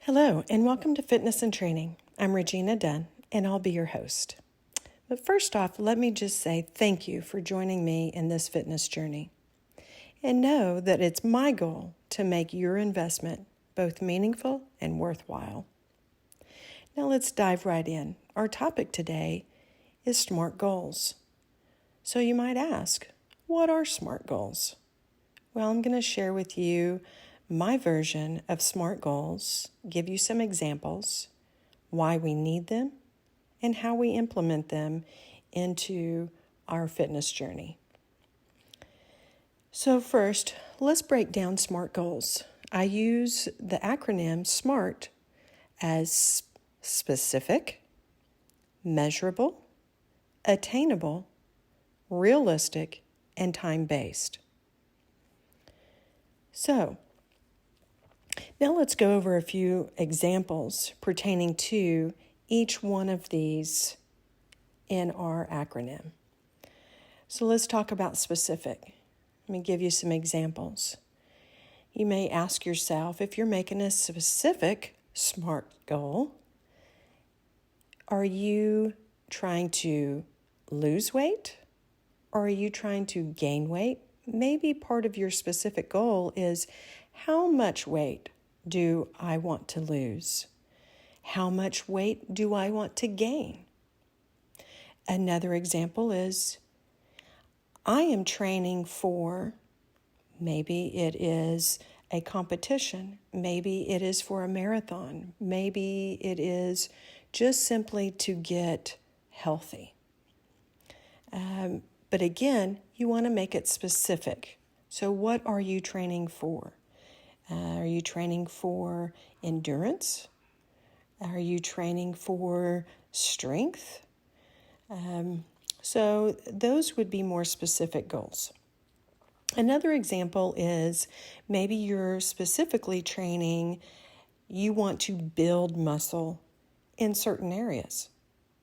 Hello, and welcome to Fitness and Training. I'm Regina Dunn, and I'll be your host. But first off, let me just say thank you for joining me in this fitness journey. And know that it's my goal to make your investment both meaningful and worthwhile. Now let's dive right in. Our topic today is SMART goals. So you might ask, what are SMART goals? Well, I'm going to share with you my version of SMART goals, give you some examples, why we need them, and how we implement them into our fitness journey. So first, let's break down SMART goals. I use the acronym SMART as specific, measurable, attainable, realistic, and time-based. So, now let's go over a few examples pertaining to each one of these in our acronym. So let's talk about specific. Let me give you some examples. You may ask yourself, if you're making a specific SMART goal, are you trying to lose weight or are you trying to gain weight? Maybe part of your specific goal is, how much weight do I want to lose? How much weight do I want to gain? Another example is, I am training for, maybe it is a competition, maybe it is for a marathon, maybe it is just simply to get healthy. But again, you want to make it specific. So what are you training for? Are you training for endurance? Are you training for strength? So those would be more specific goals. Another example is maybe you're specifically training, you want to build muscle in certain areas.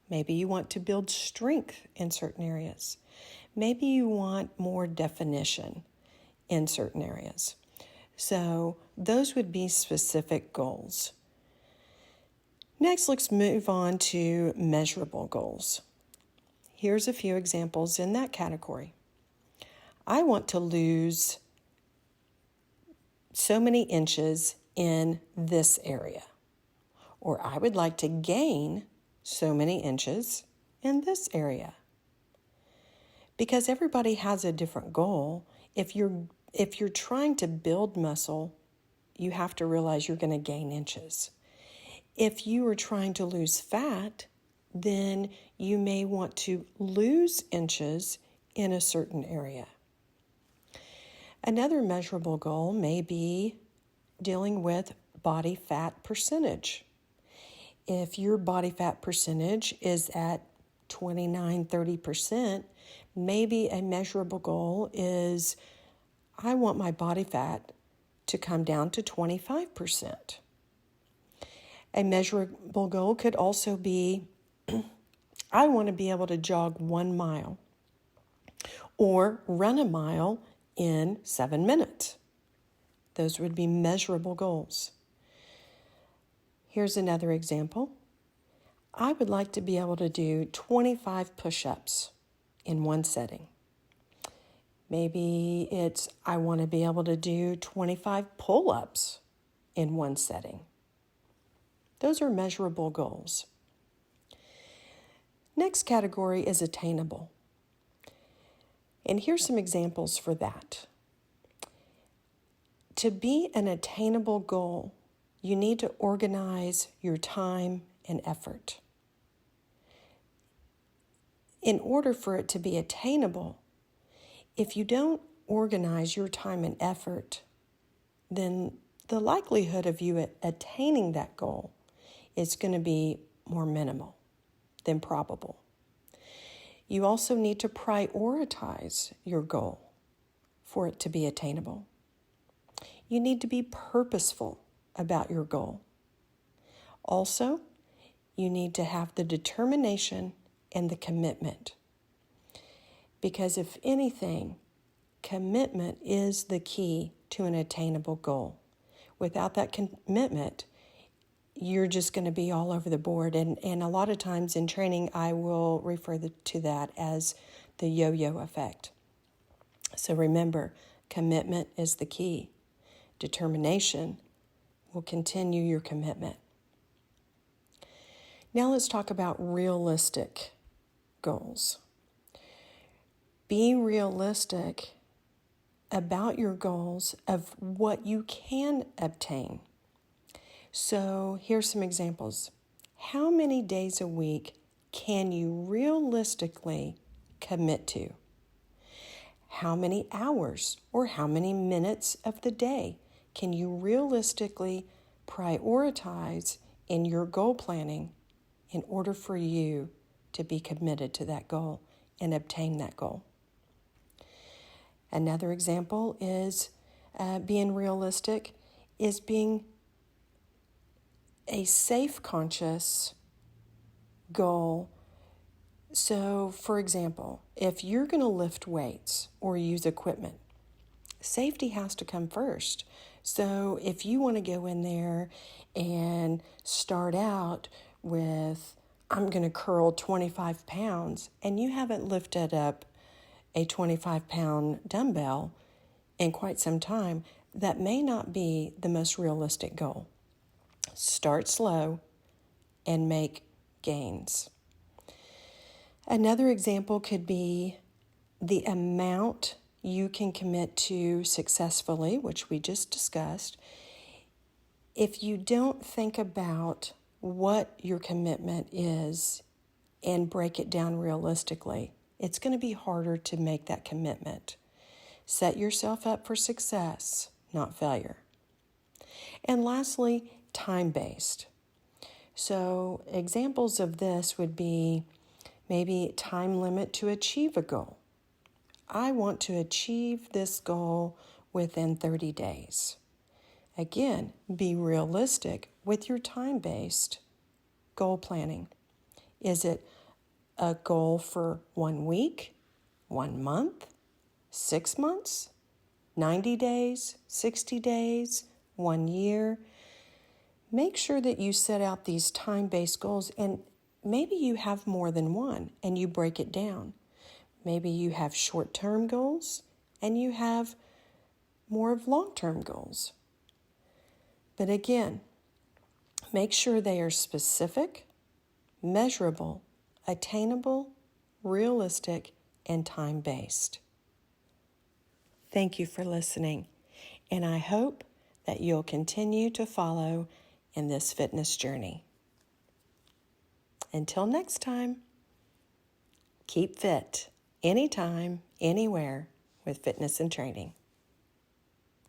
Maybe you want to build strength in certain areas. Maybe you want more definition in certain areas. So those would be specific goals. Next, let's move on to measurable goals. Here's a few examples in that category. I want to lose so many inches in this area, or I would like to gain so many inches in this area. Because everybody has a different goal. If you're trying to build muscle, you have to realize you're going to gain inches. If you are trying to lose fat, then you may want to lose inches in a certain area. Another measurable goal may be dealing with body fat percentage. If your body fat percentage is at 29-30%, maybe a measurable goal is, I want my body fat to come down to 25%. A measurable goal could also be, I want to be able to jog 1 mile or run a mile in 7 minutes. Those would be measurable goals. Here's another example. I would like to be able to do 25 push-ups in one setting. Maybe it's, I want to be able to do 25 pull-ups in one setting. Those are measurable goals. Next category is attainable. And here's some examples for that. To be an attainable goal, you need to organize your time and effort. In order for it to be attainable, if you don't organize your time and effort, then the likelihood of you attaining that goal is going to be more minimal than probable. You also need to prioritize your goal for it to be attainable. You need to be purposeful about your goal. Also, you need to have the determination and the commitment. Because if anything, commitment is the key to an attainable goal. Without that commitment, you're just going to be all over the board. And a lot of times in training, I will refer to that as the yo-yo effect. So remember, commitment is the key. Determination will continue your commitment. Now let's talk about realistic goals. Be realistic about your goals of what you can obtain. So here's some examples. How many days a week can you realistically commit to? How many hours or how many minutes of the day can you realistically prioritize in your goal planning in order for you to be committed to that goal and obtain that goal? Another example is being realistic is being a safe conscious goal. So, for example, if you're going to lift weights or use equipment, safety has to come first. So if you want to go in there and start out with, I'm going to curl 25 pounds, and you haven't lifted up a 25-pound dumbbell in quite some time, that may not be the most realistic goal. Start slow and make gains. Another example could be the amount you can commit to successfully, which we just discussed. If you don't think about what your commitment is and break it down realistically, it's going to be harder to make that commitment. Set yourself up for success, not failure. And lastly, time-based. So examples of this would be maybe time limit to achieve a goal. I want to achieve this goal within 30 days. Again, be realistic with your time-based goal planning. Is it a goal for 1 week, 1 month, 6 months, 90 days, 60 days, 1 year? Make sure that you set out these time-based goals, and maybe you have more than one and you break it down. Maybe you have short-term goals and you have more of long-term goals. But again, make sure they are specific, measurable, attainable, realistic, and time-based. Thank you for listening, and I hope that you'll continue to follow in this fitness journey. Until next time, keep fit anytime, anywhere with fitness and training.